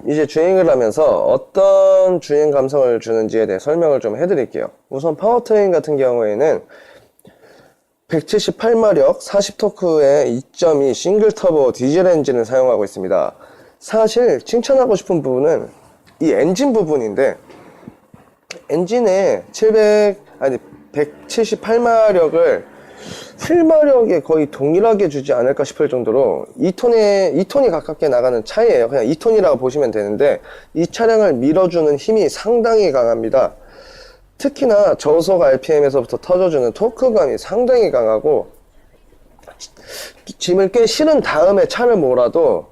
이제 주행을 하면서 어떤 주행 감성을 주는지에 대해 설명을 좀 해드릴게요. 우선 파워트레인 같은 경우에는 178마력 40토크의 2.2 싱글 터보 디젤 엔진을 사용하고 있습니다. 사실 칭찬하고 싶은 부분은 이 엔진 부분인데, 엔진에 178마력을 실마력에 거의 동일하게 주지 않을까 싶을 정도로 2톤이 가깝게 나가는 차이예요. 그냥 2톤이라고 보시면 되는데, 이 차량을 밀어주는 힘이 상당히 강합니다. 특히나 저속 RPM에서부터 터져주는 토크감이 상당히 강하고, 짐을 꽤 실은 다음에 차를 몰아도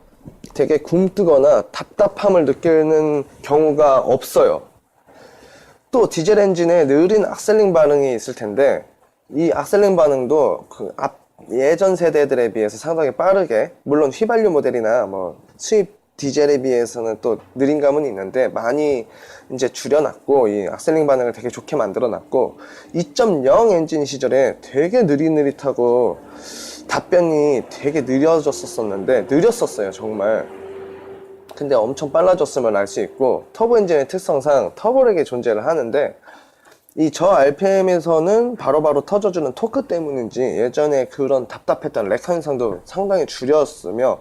되게 굼뜨거나 답답함을 느끼는 경우가 없어요. 또 디젤 엔진에 느린 악셀링 반응이 있을 텐데, 이 악셀링 반응도 예전 세대들에 비해서 상당히 빠르게, 물론 휘발유 모델이나 뭐 수입 디젤에 비해서는 또 느린 감은 있는데 많이 이제 줄여놨고, 이 악셀링 반응을 되게 좋게 만들어놨고, 2.0 엔진 시절에 되게 느릿느릿하고 답변이 되게 느렸었어요 정말. 근데 엄청 빨라졌음을 알 수 있고, 터보 엔진의 특성상 터보렉이 존재를 하는데, 이 저 RPM에서는 바로바로 터져주는 토크 때문인지 예전에 그런 답답했던 렉 현상도 상당히 줄였으며,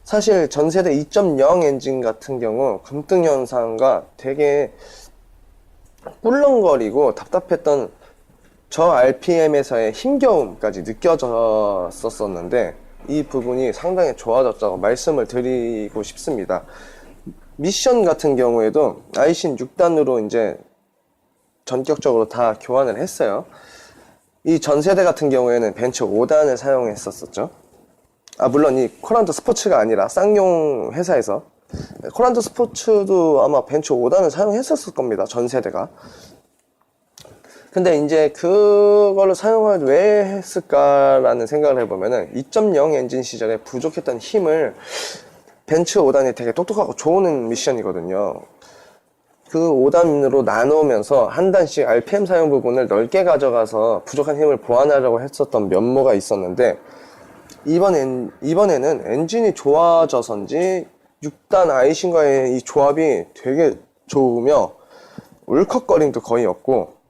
사실 전세대 2.0 엔진 같은 경우 굼등 현상과 되게 꿀렁거리고 답답했던 저 RPM에서의 힘겨움까지 느껴졌었는데, 이 부분이 상당히 좋아졌다고 말씀을 드리고 싶습니다. 미션 같은 경우에도 아이신 6단으로 이제 전격적으로 다 교환을 했어요. 이 전세대 같은 경우에는 벤츠 5단을 사용했었죠. 물론 이 코란도 스포츠가 아니라 쌍용 회사에서, 코란도 스포츠도 아마 벤츠 5단을 사용했었을 겁니다, 전세대가. 근데 이제 그거를 사용을 왜 했을까라는 생각을 해보면은 2.0 엔진 시절에 부족했던 힘을, 벤츠 5단이 되게 똑똑하고 좋은 미션이거든요. 그 5단으로 나누면서 한 단씩 RPM 사용 부분을 넓게 가져가서 부족한 힘을 보완하려고 했었던 면모가 있었는데, 이번에는 엔진이 좋아져서인지 6단 아이신과의 이 조합이 되게 좋으며 울컥거림도 거의 없고,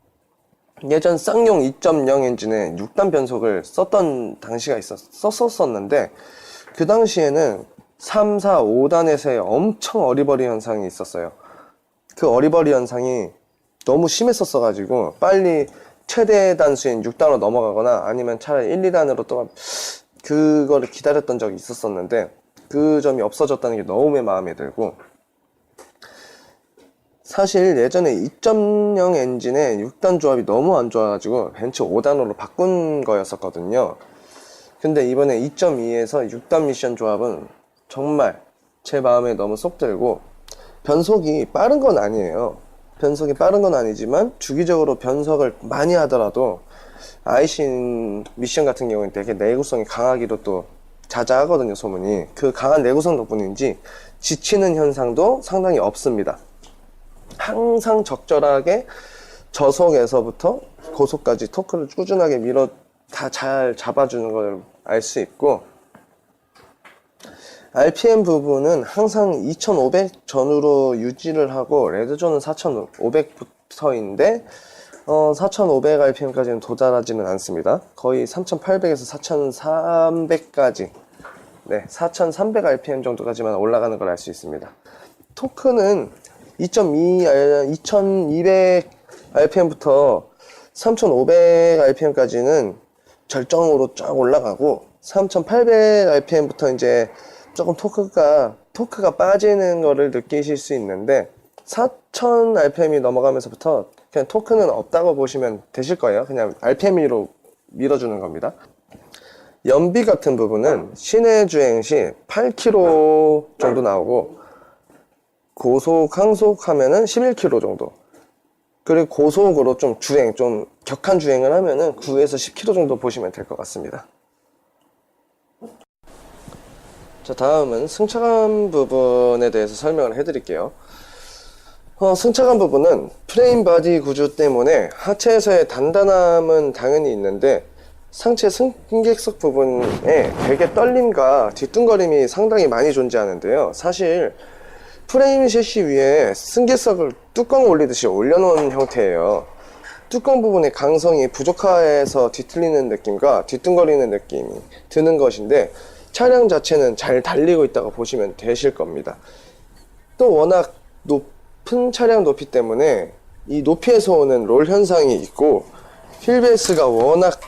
예전 쌍용 2.0 엔진에 6단 변속을 썼던 당시가 썼었는데, 그 당시에는 3, 4, 5단에서의 엄청 어리버리 현상이 있었어요. 그 어리버리 현상이 너무 심했었어가지고 빨리 최대 단수인 6단으로 넘어가거나 아니면 차라리 1, 2단으로 또 그거를 기다렸던 적이 있었었는데, 그 점이 없어졌다는 게 너무 마음에 들고, 사실 예전에 2.0 엔진의 6단 조합이 너무 안 좋아가지고 벤츠 5단으로 바꾼 거였었거든요. 근데 이번에 2.2에서 6단 미션 조합은 정말 제 마음에 너무 쏙 들고, 변속이 빠른 건 아니에요. 변속이 빠른 건 아니지만 주기적으로 변속을 많이 하더라도 아이신 미션 같은 경우는 되게 내구성이 강하기로 또 자자하거든요, 소문이. 그 강한 내구성 덕분인지 지치는 현상도 상당히 없습니다. 항상 적절하게 저속에서부터 고속까지 토크를 꾸준하게 다 잘 잡아주는 걸 알 수 있고, RPM 부분은 항상 2500 전후로 유지를 하고, 레드존은 4500부터인데 4500 RPM까지는 도달하지는 않습니다. 거의 3800에서 4300까지, 4300 RPM 정도까지만 올라가는 걸 알 수 있습니다. 토크는 2200 RPM부터 3500 RPM까지는 절정으로 쫙 올라가고, 3800 RPM부터 이제 조금 토크가 빠지는 거를 느끼실 수 있는데, 4000 RPM이 넘어가면서부터 그냥 토크는 없다고 보시면 되실 거예요. 그냥 RPM으로 밀어주는 겁니다. 연비 같은 부분은 시내 주행 시 8km 정도 나오고, 고속, 항속 하면은 11km 정도. 그리고 고속으로 좀 격한 주행을 하면은 9에서 10km 정도 보시면 될 것 같습니다. 자, 다음은 승차감 부분에 대해서 설명을 해드릴게요. 승차감 부분은 프레임 바디 구조 때문에 하체에서의 단단함은 당연히 있는데, 상체 승객석 부분에 되게 떨림과 뒤뚱거림이 상당히 많이 존재하는데요. 사실 프레임 셰시 위에 승객석을 뚜껑 올리듯이 올려놓은 형태예요. 뚜껑 부분의 강성이 부족해서 뒤틀리는 느낌과 뒤뚱거리는 느낌이 드는 것인데, 차량 자체는 잘 달리고 있다고 보시면 되실 겁니다. 또 워낙 높은 차량 높이 때문에 이 높이에서 오는 롤 현상이 있고, 휠베이스가 워낙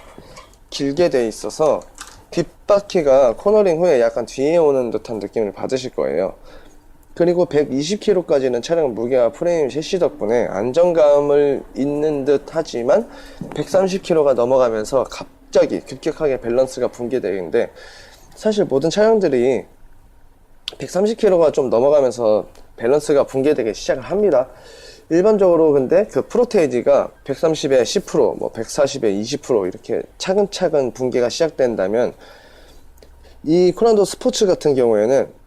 길게 돼 있어서 뒷바퀴가 코너링 후에 약간 뒤에 오는 듯한 느낌을 받으실 거예요. 그리고 120kg까지는 차량 무게와 프레임 셰시 덕분에 안정감을 있는 듯 하지만 130kg가 넘어가면서 갑자기 급격하게 밸런스가 붕괴되는데, 사실 모든 차량들이 130kg가 좀 넘어가면서 밸런스가 붕괴되기 시작을 합니다. 일반적으로 근데 그 프로테이지가 130에 10%, 뭐 140에 20% 이렇게 차근차근 붕괴가 시작된다면, 이 코란도 스포츠 같은 경우에는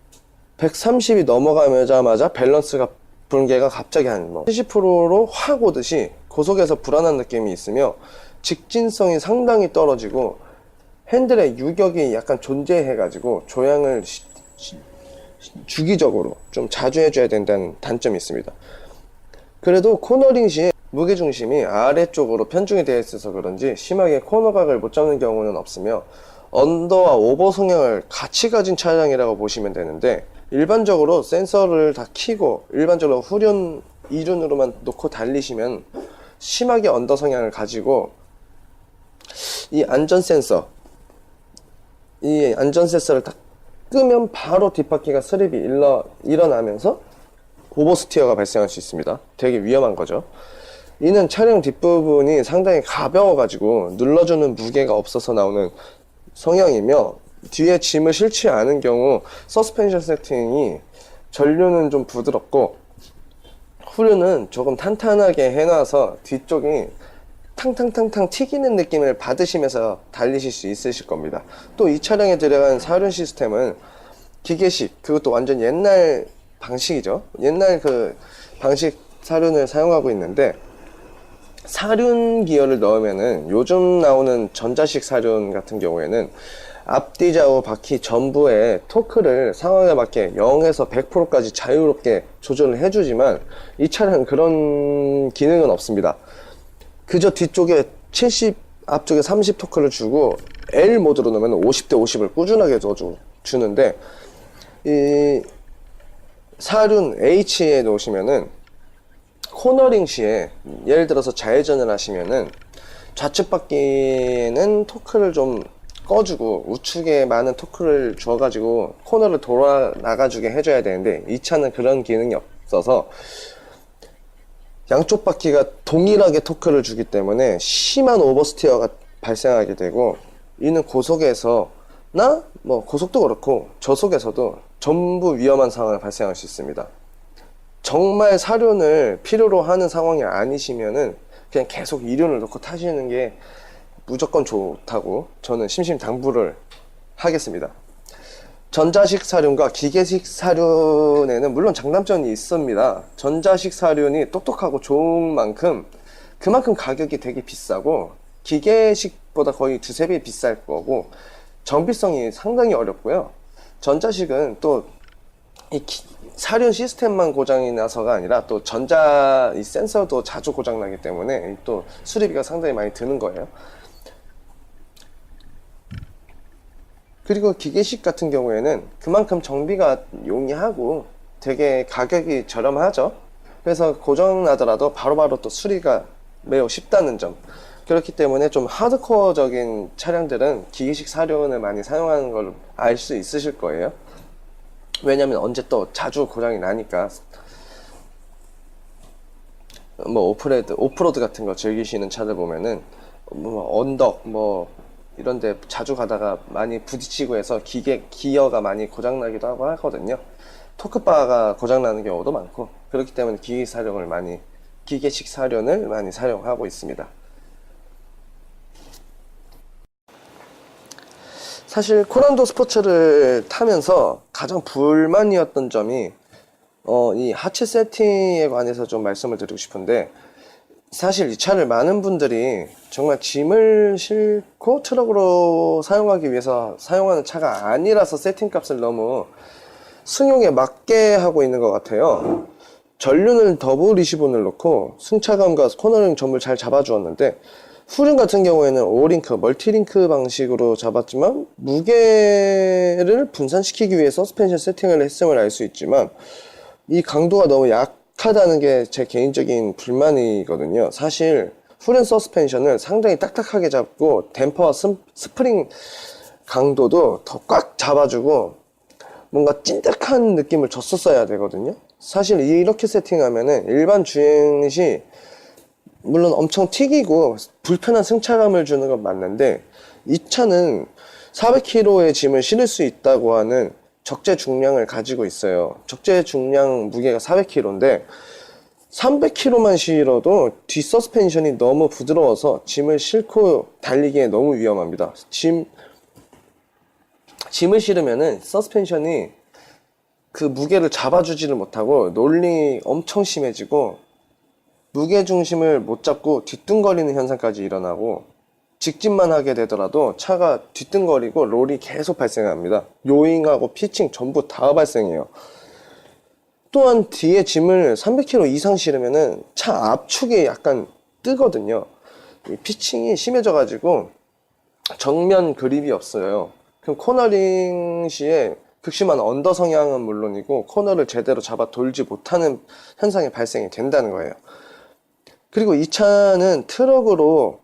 130이 넘어가자마자 밸런스가 붕괴가 갑자기 한 70%로 확 오듯이 고속에서 불안한 느낌이 있으며, 직진성이 상당히 떨어지고 핸들의 유격이 약간 존재해가지고 조향을 주기적으로 좀 자주 해줘야 된다는 단점이 있습니다. 그래도 코너링 시에 무게중심이 아래쪽으로 편중이 되어 있어서 그런지 심하게 코너각을 못 잡는 경우는 없으며, 언더와 오버 성향을 같이 가진 차량이라고 보시면 되는데, 일반적으로 센서를 다 켜고 일반적으로 후륜, 이륜으로만 놓고 달리시면 심하게 언더 성향을 가지고, 이 안전 센서를 딱 끄면 바로 뒷바퀴가 스립이 일어나면서 오버스티어가 발생할 수 있습니다. 되게 위험한 거죠. 이는 차량 뒷부분이 상당히 가벼워 가지고 눌러주는 무게가 없어서 나오는 성향이며, 뒤에 짐을 실지 않은 경우 서스펜션 세팅이 전류는 좀 부드럽고 후륜은 조금 탄탄하게 해놔서 뒤쪽이 탕탕탕탕 튀기는 느낌을 받으시면서 달리실 수 있으실 겁니다. 또 이 차량에 들어간 사륜 시스템은 기계식, 그것도 완전 옛날 방식이죠. 옛날 그 방식 사륜을 사용하고 있는데, 사륜 기어를 넣으면은 요즘 나오는 전자식 사륜 같은 경우에는 앞뒤 좌우 바퀴 전부의 토크를 상황에 맞게 0에서 100%까지 자유롭게 조절을 해주지만, 이 차량은 그런 기능은 없습니다. 그저 뒤쪽에 70, 앞쪽에 30 토크를 주고 L 모드로 넣으면 50대 50을 꾸준하게 주는데, 이 사륜 H에 놓으시면은 코너링 시에 예를 들어서 좌회전을 하시면은 좌측 바퀴에는 토크를 좀 꺼주고 우측에 많은 토크를 주어가지고 코너를 돌아 나가주게 해줘야 되는데, 이 차는 그런 기능이 없어서 양쪽 바퀴가 동일하게 토크를 주기 때문에 심한 오버스티어가 발생하게 되고, 이는 고속에서나 뭐 고속도 그렇고 저속에서도 전부 위험한 상황을 발생할 수 있습니다. 정말 사륜을 필요로 하는 상황이 아니시면은 그냥 계속 이륜을 넣고 타시는 게 무조건 좋다고 저는 심심당부를 하겠습니다. 전자식 사륜과 기계식 사륜에는 물론 장단점이 있습니다. 전자식 사륜이 똑똑하고 좋은 만큼 그만큼 가격이 되게 비싸고, 기계식보다 거의 두세 배 비쌀 거고, 정비성이 상당히 어렵고요. 전자식은 또 이 사륜 시스템만 고장이 나서가 아니라 또 이 센서도 자주 고장나기 때문에 또 수리비가 상당히 많이 드는 거예요. 그리고 기계식 같은 경우에는 그만큼 정비가 용이하고 되게 가격이 저렴하죠. 그래서 고장 나더라도 바로바로 또 수리가 매우 쉽다는 점. 그렇기 때문에 좀 하드코어적인 차량들은 기계식 사륜을 많이 사용하는 걸 알 수 있으실 거예요. 왜냐면 언제 또 자주 고장이 나니까. 뭐 오프로드 같은 거 즐기시는 차들 보면은 뭐 언덕 뭐 이런데 자주 가다가 많이 부딪히고 해서 기어가 많이 고장나기도 하고 하거든요. 토크바가 고장나는 경우도 많고, 그렇기 때문에 기계식 사륜을 많이 사용하고 있습니다. 사실 코란도 스포츠를 타면서 가장 불만이었던 점이 이 하체 세팅에 관해서 좀 말씀을 드리고 싶은데, 사실 이 차를 많은 분들이 정말 짐을 싣고 트럭으로 사용하기 위해서 사용하는 차가 아니라서 세팅값을 너무 승용에 맞게 하고 있는 것 같아요. 전륜을 더블 리시본을 넣고 승차감과 코너링 점을 잘 잡아주었는데, 후륜 같은 경우에는 오링크, 멀티링크 방식으로 잡았지만 무게를 분산시키기 위해 서스펜션 세팅을 했음을 알 수 있지만 이 강도가 너무 약하다는 게 제 개인적인 불만이거든요. 사실 후륜 서스펜션을 상당히 딱딱하게 잡고 댐퍼와 스프링 강도도 더 꽉 잡아주고 뭔가 찐득한 느낌을 줬었어야 되거든요. 사실 이렇게 세팅하면은 일반 주행 시 물론 엄청 튀기고 불편한 승차감을 주는 건 맞는데, 이 차는 400kg의 짐을 실을 수 있다고 하는 적재 중량을 가지고 있어요. 적재 중량 무게가 400kg인데 300kg만 실어도 뒷 서스펜션이 너무 부드러워서 짐을 싣고 달리기에 너무 위험합니다. 짐을 실으면은 서스펜션이 그 무게를 잡아주지를 못하고 롤링이 엄청 심해지고 무게중심을 못 잡고 뒤뚱거리는 현상까지 일어나고, 직진만 하게 되더라도 차가 뒤뚱거리고 롤이 계속 발생합니다. 요잉하고 피칭 전부 다 발생해요. 또한 뒤에 짐을 300kg 이상 실으면은 차 압축이 약간 뜨거든요. 이 피칭이 심해져 가지고 정면 그립이 없어요. 그럼 코너링 시에 극심한 언더 성향은 물론이고 코너를 제대로 잡아 돌지 못하는 현상이 발생이 된다는 거예요. 그리고 이 차는 트럭으로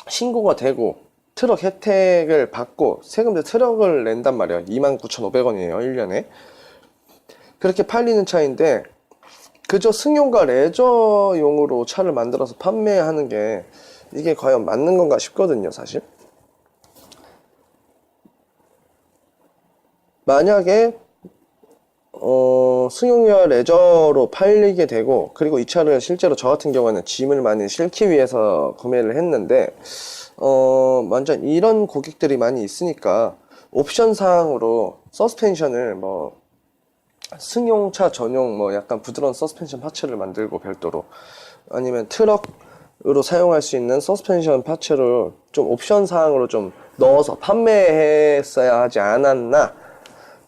신고가 되고 트럭 혜택을 받고 세금대 트럭을 낸단 말이에요. 29,500원이에요 1년에. 그렇게 팔리는 차인데 그저 승용과 레저용으로 차를 만들어서 판매하는 게 이게 과연 맞는 건가 싶거든요. 사실 만약에 승용과 레저로 팔리게 되고, 그리고 이 차를 실제로 저 같은 경우에는 짐을 많이 실기 위해서 구매를 했는데, 완전 이런 고객들이 많이 있으니까 옵션 사항으로 서스펜션을 뭐 승용차 전용 뭐 약간 부드러운 서스펜션 파츠를 만들고 별도로, 아니면 트럭으로 사용할 수 있는 서스펜션 파츠를 좀 옵션 사항으로 좀 넣어서 판매했어야 하지 않았나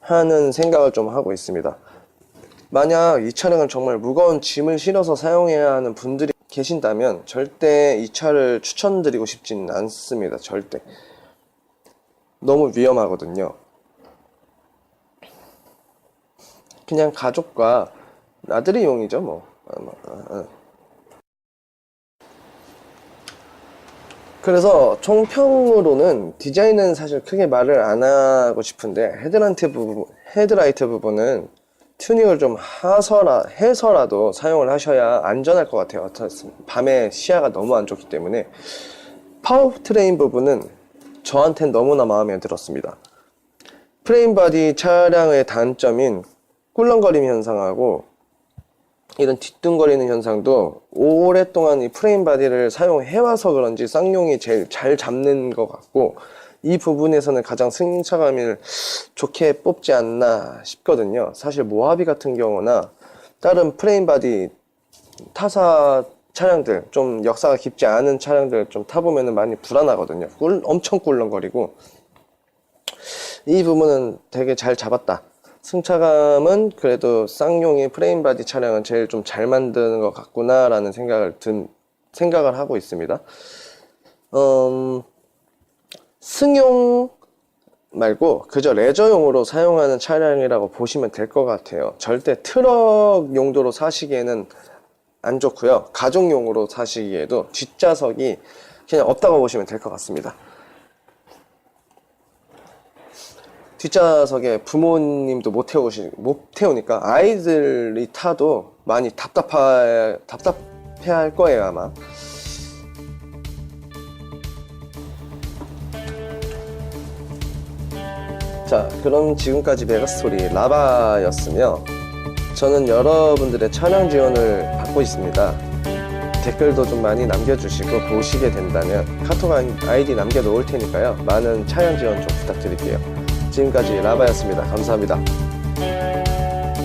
하는 생각을 좀 하고 있습니다. 만약 이 차량을 정말 무거운 짐을 실어서 사용해야 하는 분들이 계신다면 절대 이 차를 추천드리고 싶지는 않습니다. 절대. 너무 위험하거든요. 그냥 가족과 나들이용이죠 뭐. 그래서 총평으로는 디자인은 사실 크게 말을 안 하고 싶은데, 헤드라이트 부분은 튜닝을 좀 해서라도 사용을 하셔야 안전할 것 같아요. 밤에 시야가 너무 안 좋기 때문에. 파워트레인 부분은 저한텐 너무나 마음에 들었습니다. 프레임 바디 차량의 단점인 꿀렁거림 현상하고 이런 뒤뚱거리는 현상도 오랫동안 이 프레임 바디를 사용해와서 그런지 쌍용이 제일 잘 잡는 것 같고, 이 부분에서는 가장 승차감을 좋게 뽑지 않나 싶거든요. 사실 모하비 같은 경우나 다른 프레임 바디 타사 차량들, 좀 역사가 깊지 않은 차량들 좀 타보면 많이 불안하거든요. 엄청 꿀렁거리고. 이 부분은 되게 잘 잡았다. 승차감은 그래도 쌍용이 프레임 바디 차량은 제일 좀 잘 만드는 것 같구나 라는 생각을 하고 있습니다. 승용 말고 그저 레저용으로 사용하는 차량이라고 보시면 될 것 같아요. 절대 트럭 용도로 사시기에는 안 좋고요. 가족용으로 사시기에도 뒷좌석이 그냥 없다고 보시면 될 것 같습니다. 뒷좌석에 부모님도 못 태우니까 아이들이 타도 많이 답답해할 거예요 아마. 자, 그럼 지금까지 메가스토리 라바였으며, 저는 여러분들의 차량 지원을 받고 있습니다. 댓글도 좀 많이 남겨주시고 보시게 된다면 카톡 아이디 남겨놓을 테니까요. 많은 차량 지원 좀 부탁드릴게요. 지금까지 라바였습니다. 감사합니다.